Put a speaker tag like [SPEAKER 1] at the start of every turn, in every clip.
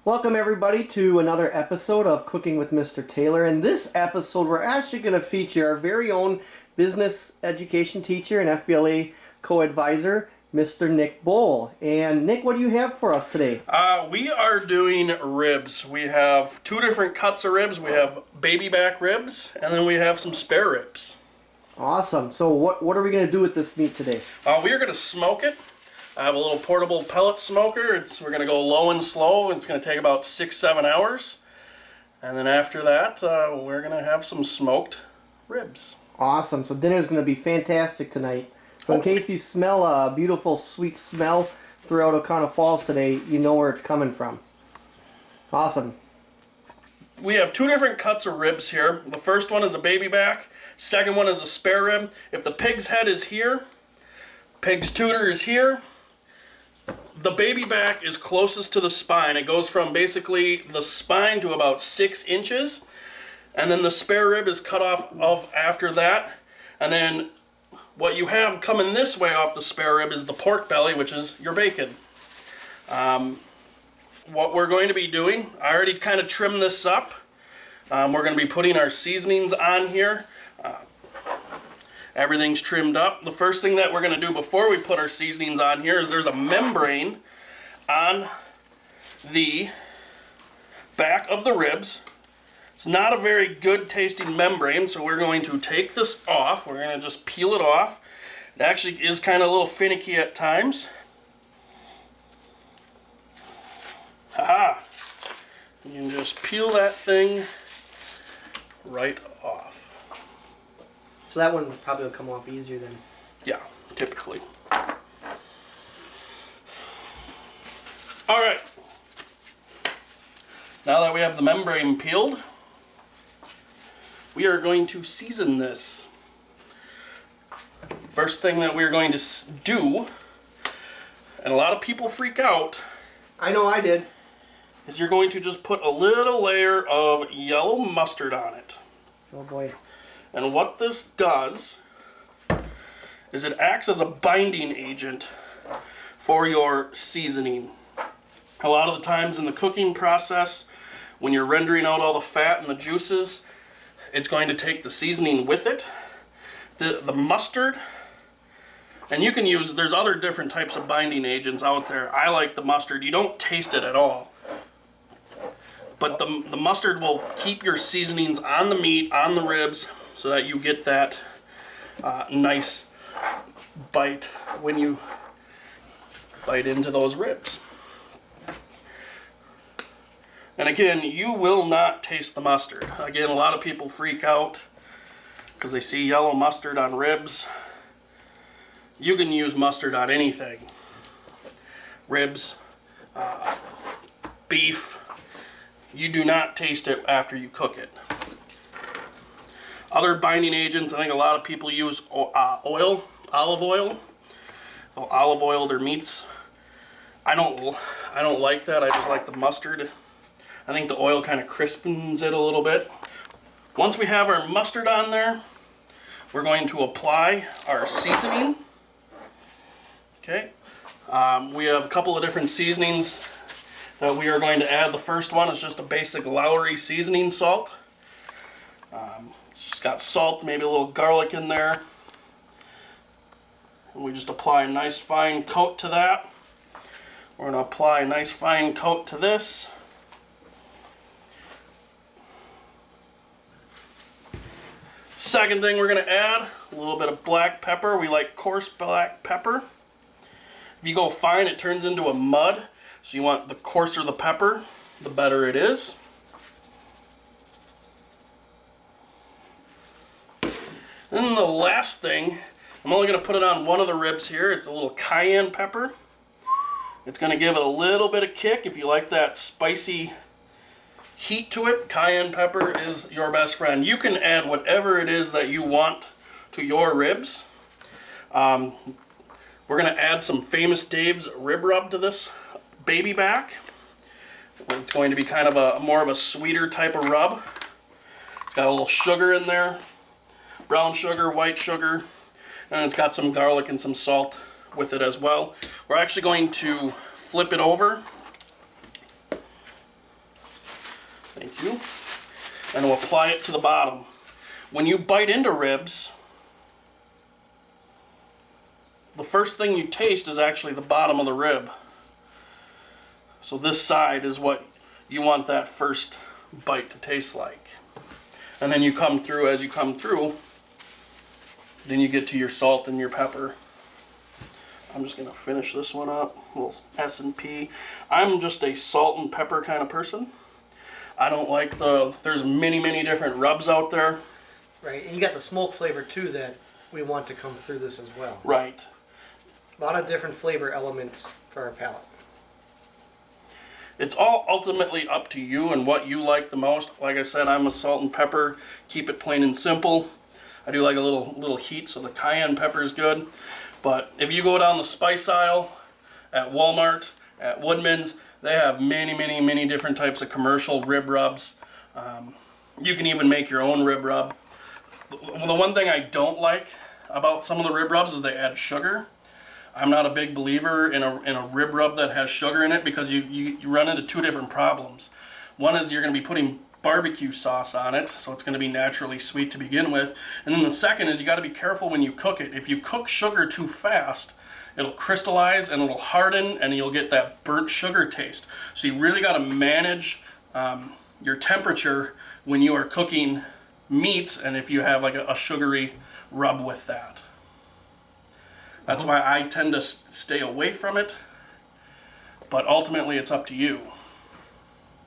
[SPEAKER 1] Welcome everybody to another episode of Cooking with Mr. Taylor. In this episode, we're actually going to feature our very own business education teacher and FBLA co-advisor, Mr. Nick Bowl. And Nick, what do you have for us today?
[SPEAKER 2] We are doing ribs. We have two different cuts of ribs. We have baby back ribs, and then we have some spare ribs.
[SPEAKER 1] Awesome. So what are we going to do with this meat today?
[SPEAKER 2] We are going to smoke it. I have a little portable pellet smoker. We're going to go low and slow. It's going to take about 6-7 hours. And then after that, we're going to have some smoked ribs.
[SPEAKER 1] Awesome. So dinner's going to be fantastic tonight. So in case you smell a beautiful sweet smell throughout O'Connell Falls today, you know where it's coming from. Awesome.
[SPEAKER 2] We have two different cuts of ribs here. The first one is a baby back. Second one is a spare rib. If the pig's head is here, pig's tutor is here. The baby back is closest to the spine. It goes from basically the spine to about 6 inches. And then the spare rib is cut off after that. And then what you have coming this way off the spare rib is the pork belly, which is your bacon. What we're going to be doing, I already kind of trimmed this up. We're going to be putting our seasonings on here. Everything's trimmed up. The first thing that we're going to do before we put our seasonings on here is there's a membrane on the back of the ribs. It's not a very good tasting membrane, so we're going to take this off. We're going to just peel it off. It actually is kind of a little finicky at times. Haha! You can just peel that thing right off.
[SPEAKER 1] So that one probably will come off easier than...
[SPEAKER 2] Yeah, typically. Alright. Now that we have the membrane peeled, we are going to season this. First thing that we're going to do, and a lot of people freak out,
[SPEAKER 1] I know I did.
[SPEAKER 2] is you're going to just put a little layer of yellow mustard on it.
[SPEAKER 1] Oh boy.
[SPEAKER 2] And what this does is it acts as a binding agent for your seasoning. A lot of the times in the cooking process, when you're rendering out all the fat and the juices, it's going to take the seasoning with it. The mustard, and you can use, there's other different types of binding agents out there. I like the mustard. You don't taste it at all. But the mustard will keep your seasonings on the meat, on the ribs, so that you get that nice bite when you bite into those ribs. And again, you will not taste the mustard. Again, a lot of people freak out because they see yellow mustard on ribs. You can use mustard on anything. Ribs, beef. You do not taste it after you cook it. Other binding agents, I think a lot of people use olive oil. They'll olive oil their meats. I don't like that. I just like the mustard. I think the oil kind of crispens it a little bit. Once we have our mustard on there, we're going to apply our seasoning. Okay. We have a couple of different seasonings that we are going to add. The first one is just a basic Lowry seasoning salt. It's just got salt, maybe a little garlic in there. And we just apply a nice fine coat to that. We're going to apply a nice fine coat to this. Second thing we're going to add, a little bit of black pepper. We like coarse black pepper. If you go fine, it turns into a mud. So you want the coarser the pepper, the better it is. Then the last thing, I'm only going to put it on one of the ribs here. It's a little cayenne pepper. It's going to give it a little bit of kick. If you like that spicy heat to it, cayenne pepper is your best friend. You can add whatever it is that you want to your ribs. We're going to add some Famous Dave's rib rub to this baby back. It's going to be kind of more of a sweeter type of rub. It's got a little sugar in there. Brown sugar, white sugar, and it's got some garlic and some salt with it as well. We're actually going to flip it over barbecue, and we'll apply it to the bottom. When you bite into ribs, the first thing you taste is actually the bottom of the rib. So this side is what you want that first bite to taste like. And then you come through, as you come through, then you get to your salt and your pepper. I'm just gonna finish this one up, a little S&P. I'm just a salt and pepper kind of person. I don't like there's many different rubs out there.
[SPEAKER 1] Right, and you got the smoke flavor too that we want to come through this as well.
[SPEAKER 2] Right.
[SPEAKER 1] A lot of different flavor elements for our palate.
[SPEAKER 2] It's all ultimately up to you and what you like the most. Like I said, I'm a salt and pepper, keep it plain and simple. I do like a little heat, so the cayenne pepper is good. But if you go down the spice aisle at Walmart, at Woodman's, they have many different types of commercial rib rubs. You can even make your own rib rub. The one thing I don't like about some of the rib rubs is they add sugar. I'm not a big believer in a rib rub that has sugar in it, because you run into two different problems. One is you're going to be putting barbecue sauce on it, so it's going to be naturally sweet to begin with. And then the second is you got to be careful when you cook it. If you cook sugar too fast, it'll crystallize and it'll harden, and you'll get that burnt sugar taste. So you really got to manage your temperature when you are cooking meats, and if you have like a sugary rub with that. That's why I tend to stay away from it, but ultimately it's up to you.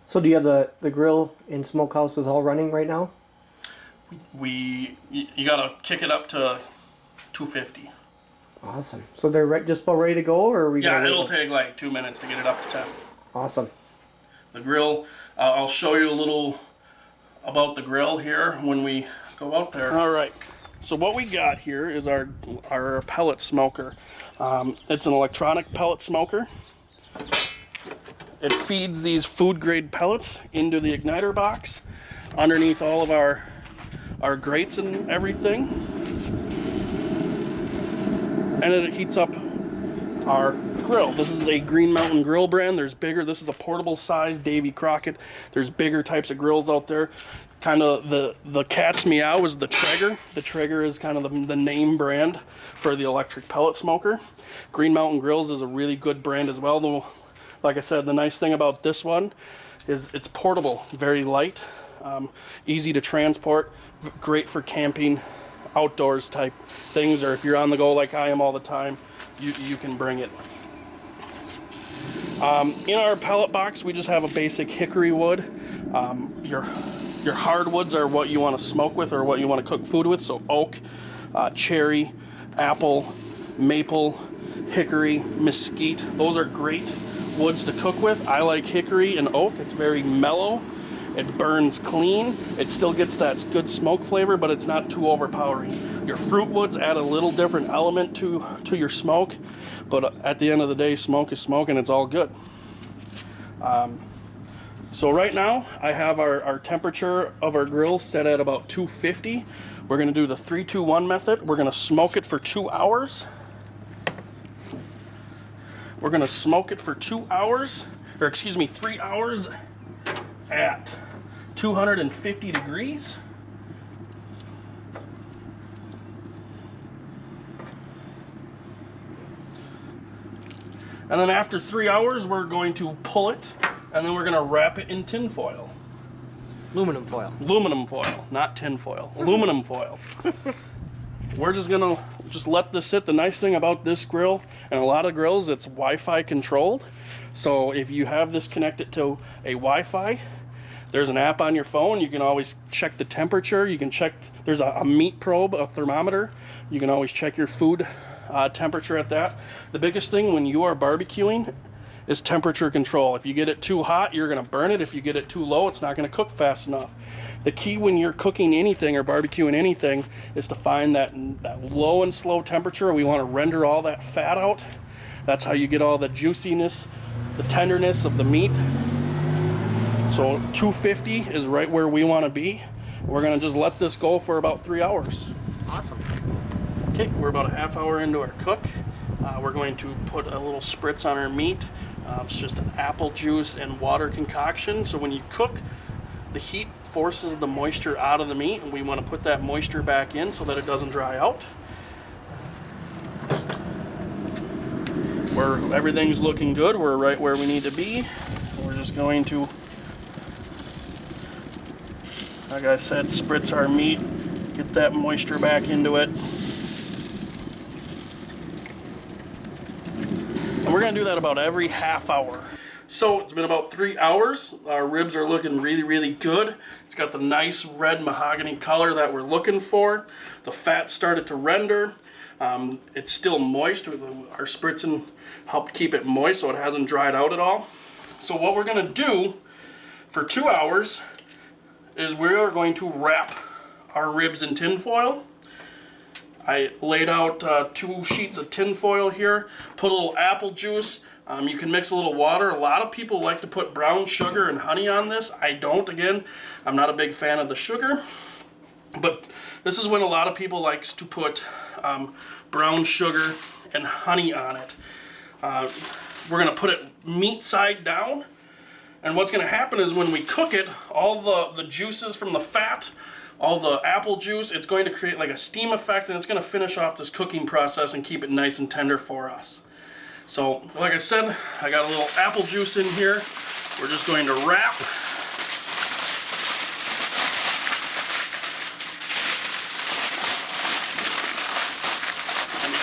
[SPEAKER 1] So do you have the grill and smokehouses all running right now?
[SPEAKER 2] You gotta kick it up to 250.
[SPEAKER 1] Awesome. So they're just about ready to go, or are we?
[SPEAKER 2] Yeah, it'll take like 2 minutes to get it up to 10.
[SPEAKER 1] Awesome.
[SPEAKER 2] The grill, I'll show you a little about the grill here when we go out there. All right. So what we got here is our pellet smoker. It's an electronic pellet smoker. It feeds these food grade pellets into the igniter box underneath all of our grates and everything. And it heats up our grill. This is a Green Mountain Grill brand. There's bigger. This is a portable size Davy Crockett. There's bigger types of grills out there. Kind of the cat's meow is the Traeger. The Traeger is kind of the name brand for the electric pellet smoker. Green Mountain Grills is a really good brand as well. Though, like I said, the nice thing about this one is it's portable, very light, easy to transport, great for camping, outdoors type things, or if you're on the go like I am all the time, you can bring it. In our pellet box, we just have a basic hickory wood. Your hardwoods are what you want to smoke with or what you want to cook food with. So oak, cherry, apple, maple, hickory, mesquite. Those are great woods to cook with. I like hickory and oak. It's very mellow. It burns clean. It still gets that good smoke flavor, but it's not too overpowering. Your fruit woods add a little different element to your smoke, but at the end of the day, smoke is smoke and it's all good. So right now, I have our temperature of our grill set at about 250. We're gonna do the 3-2-1 method. We're gonna smoke it for 2 hours. We're gonna smoke it for 2 hours, or excuse me, 3 hours at 250 degrees. And then after 3 hours, we're going to pull it, and then we're going to wrap it in tin foil.
[SPEAKER 1] Aluminum foil.
[SPEAKER 2] Aluminum foil, not tin foil. Aluminum foil. We're just going to let this sit. The nice thing about this grill, and a lot of grills, it's Wi-Fi controlled. So if you have this connected to a Wi-Fi, there's an app on your phone. You can always check the temperature. You can check, there's a meat probe, a thermometer. You can always check your food temperature at that. The biggest thing when you are barbecuing is temperature control. If you get it too hot, you're gonna burn it. If you get it too low, it's not gonna cook fast enough. The key when you're cooking anything or barbecuing anything is to find that low and slow temperature. We wanna render all that fat out. That's how you get all the juiciness, the tenderness of the meat. So 250 is right where we wanna be. We're gonna just let this go for about 3 hours.
[SPEAKER 1] Awesome.
[SPEAKER 2] Okay, we're about a half hour into our cook. We're going to put a little spritz on our meat. It's just an apple juice and water concoction. So when you cook, The heat forces the moisture out of the meat, and we want to put that moisture back in so that it doesn't dry out. Where everything's looking good, we're right where we need to be. We're just going to, like I said, spritz our meat, get that moisture back into it. And we're going to do that about every half hour. So it's been about 3 hours. Our ribs are looking really, really good. It's got the nice red mahogany color that we're looking for. The fat started to render. It's still moist. Our spritzing helped keep it moist so it hasn't dried out at all. So what we're going to do for 2 hours is we are going to wrap our ribs in tin foil. I laid out 2 sheets of tin foil here, put a little apple juice. You can mix a little water. A lot of people like to put brown sugar and honey on this. I don't. Again, I'm not a big fan of the sugar. But this is when a lot of people likes to put brown sugar and honey on it. We're going to put it meat side down. And what's going to happen is when we cook it, all the juices from the fat, all the apple juice, it's going to create like a steam effect, and it's going to finish off this cooking process and keep it nice and tender for us. So, like I said, I got a little apple juice in here. We're just going to wrap.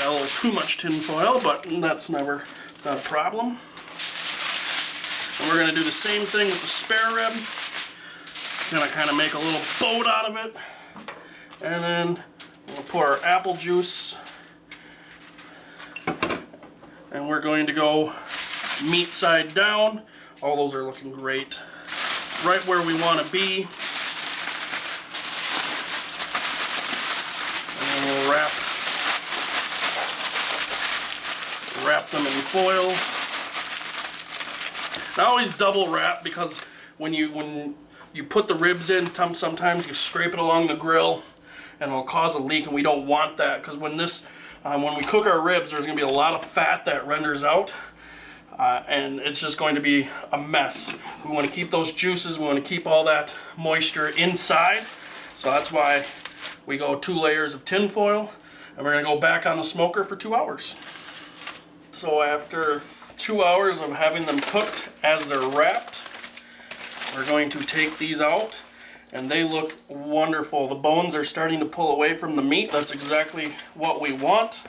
[SPEAKER 2] A little too much tin foil, but it's not a problem. And we're going to do the same thing with the spare rib. Going to kind of make a little boat out of it. And then we'll pour our apple juice. And we're going to go meat side down. All those are looking great. Right where we want to be. And then we'll wrap them in foil. And I always double wrap because when you put the ribs in, sometimes you scrape it along the grill and it'll cause a leak, and we don't want that, because when we cook our ribs, there's going to be a lot of fat that renders out, and it's just going to be a mess. We want to keep those juices, we want to keep all that moisture inside, so that's why we go 2 layers of tin foil, and we're going to go back on the smoker for 2 hours. So after 2 hours of having them cooked as they're wrapped, we're going to take these out, and they look wonderful. The bones are starting to pull away from the meat. That's exactly what we want.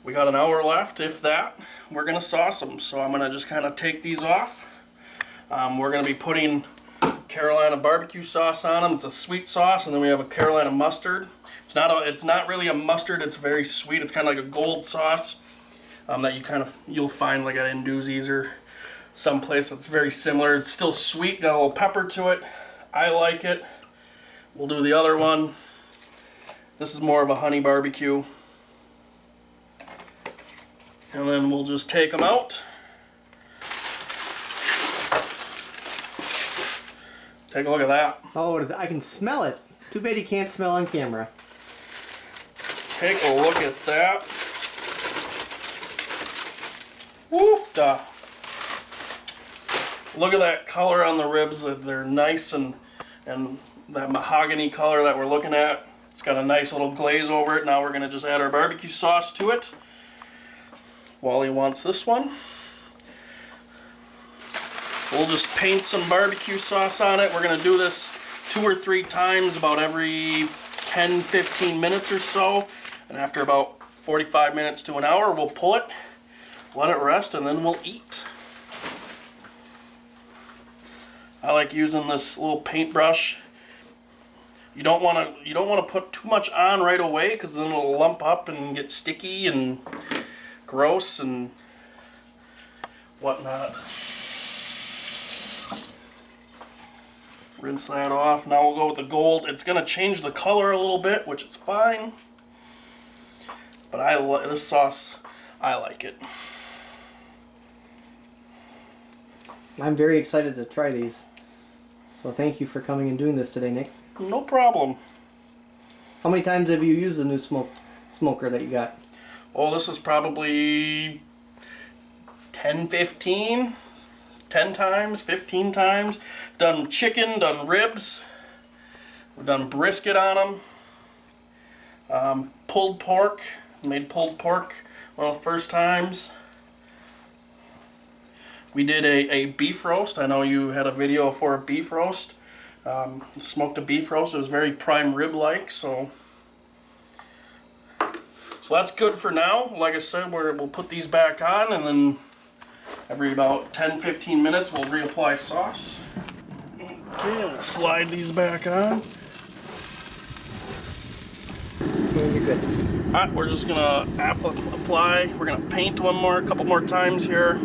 [SPEAKER 2] We got an hour left, if that. We're gonna sauce them. So I'm gonna just kind of take these off. We're gonna be putting Carolina barbecue sauce on them. It's a sweet sauce, and then we have a Carolina mustard. It's not really a mustard. It's very sweet. It's kind of like a gold sauce that you'll find like at Indoozies or someplace that's very similar. It's still sweet, got a little pepper to it. I like it. We'll do the other one. This is more of a honey barbecue. And then we'll just take them out. Take a look at that.
[SPEAKER 1] Oh, I can smell it. Too bad you can't smell on camera.
[SPEAKER 2] Take a look at that. Woo-da. Look at that color on the ribs. They're nice, and that mahogany color that we're looking at. It's got a nice little glaze over it. Now we're going to just add our barbecue sauce to it. Wally wants this one. We'll just paint some barbecue sauce on it. We're going to do this 2 or 3 times, about every 10-15 minutes or so. And after about 45 minutes to an hour, we'll pull it, let it rest, and then we'll eat. I like using this little paintbrush. You don't want to put too much on right away, because then it'll lump up and get sticky and gross and whatnot. Rinse that off. Now we'll go with the gold. It's going to change the color a little bit, which is fine. But this sauce, I like it.
[SPEAKER 1] I'm very excited to try these. So thank you for coming and doing this today, Nick.
[SPEAKER 2] No problem.
[SPEAKER 1] How many times have you used the new smoker that you got?
[SPEAKER 2] Oh, this is probably 10, 15. 10 times, 15 times. Done chicken, done ribs. We've done brisket on them. Pulled pork. Made pulled pork one of the first times. We did a beef roast. I know you had a video for a beef roast. Smoked a beef roast. It was very prime rib-like, so that's good for now. Like I said, we'll put these back on, and then every about 10-15 minutes we'll reapply sauce. Okay, we'll slide these back on.
[SPEAKER 1] You're good.
[SPEAKER 2] Alright, we're just gonna apply. We're gonna paint a couple more times here.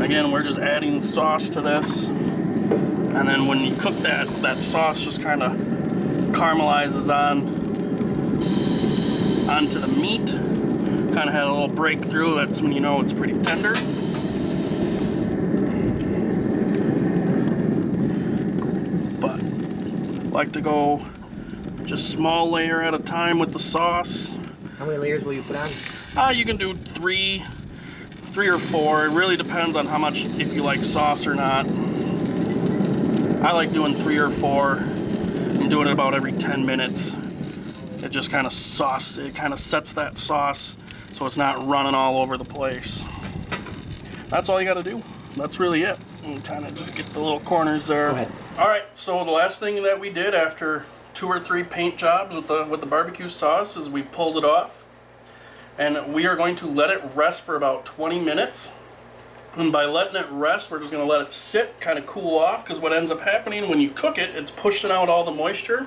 [SPEAKER 2] Again, we're just adding sauce to this. And then when you cook that sauce just kind of caramelizes onto the meat. Kind of had a little breakthrough. That's when you know it's pretty tender. But I like to go just small layer at a time with the sauce.
[SPEAKER 1] How many layers will you put on?
[SPEAKER 2] You can do three or four. It really depends on how much, if you like sauce or not. I like doing 3 or 4. I'm doing it about every 10 minutes. It just kind of sets that sauce so it's not running all over the place. That's all you got to do. That's really it. And kind of just get the little corners there.
[SPEAKER 1] Go ahead.
[SPEAKER 2] All right, so the last thing that we did after 2 or 3 paint jobs with the barbecue sauce is we pulled it off. And we are going to let it rest for about 20 minutes. And by letting it rest, we're just going to let it sit, kind of cool off, because what ends up happening when you cook it, it's pushing out all the moisture.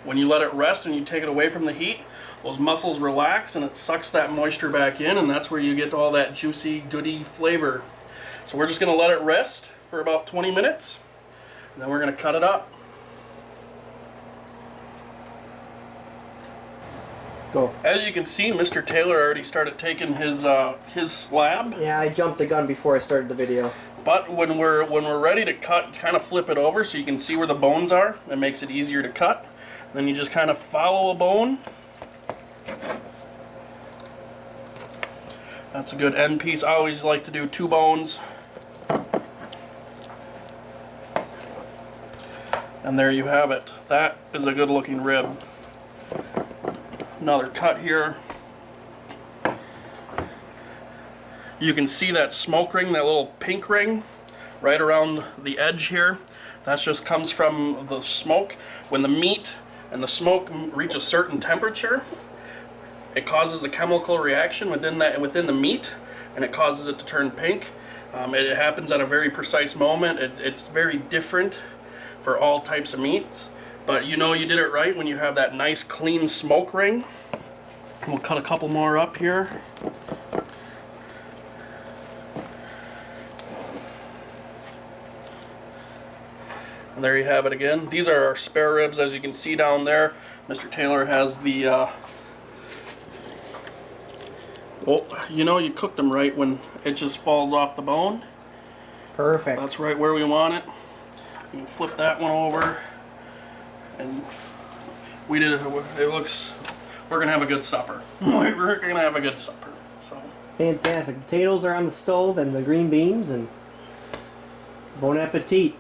[SPEAKER 2] When you let it rest and you take it away from the heat, those muscles relax and it sucks that moisture back in, and that's where you get all that juicy, goody flavor. So we're just going to let it rest for about 20 minutes, and then we're going to cut it up.
[SPEAKER 1] Go.
[SPEAKER 2] As you can see, Mr. Taylor already started taking his slab.
[SPEAKER 1] Yeah, I jumped the gun before I started the video.
[SPEAKER 2] But when we're ready to cut, you kind of flip it over so you can see where the bones are. That makes it easier to cut. Then you just kind of follow a bone. That's a good end piece. I always like to do 2 bones. And there you have it. That is a good looking rib. Another cut here. You can see that smoke ring, that little pink ring right around the edge here. That just comes from the smoke. When the meat and the smoke reach a certain temperature, it causes a chemical reaction within the meat, and it causes it to turn pink. It happens at a very precise moment. It's very different for all types of meats. But you know you did it right when you have that nice clean smoke ring. We'll cut a couple more up here. And there you have it again. These are our spare ribs, as you can see down there. Mr. Taylor has the well, you know you cooked them right when it just falls off the bone.
[SPEAKER 1] Perfect.
[SPEAKER 2] That's right where we want it. You can flip that one over. And we did it. It looks. We're gonna have a good supper. We're gonna have a good supper. So
[SPEAKER 1] Fantastic. Potatoes are on the stove and the green beans, and bon appetit.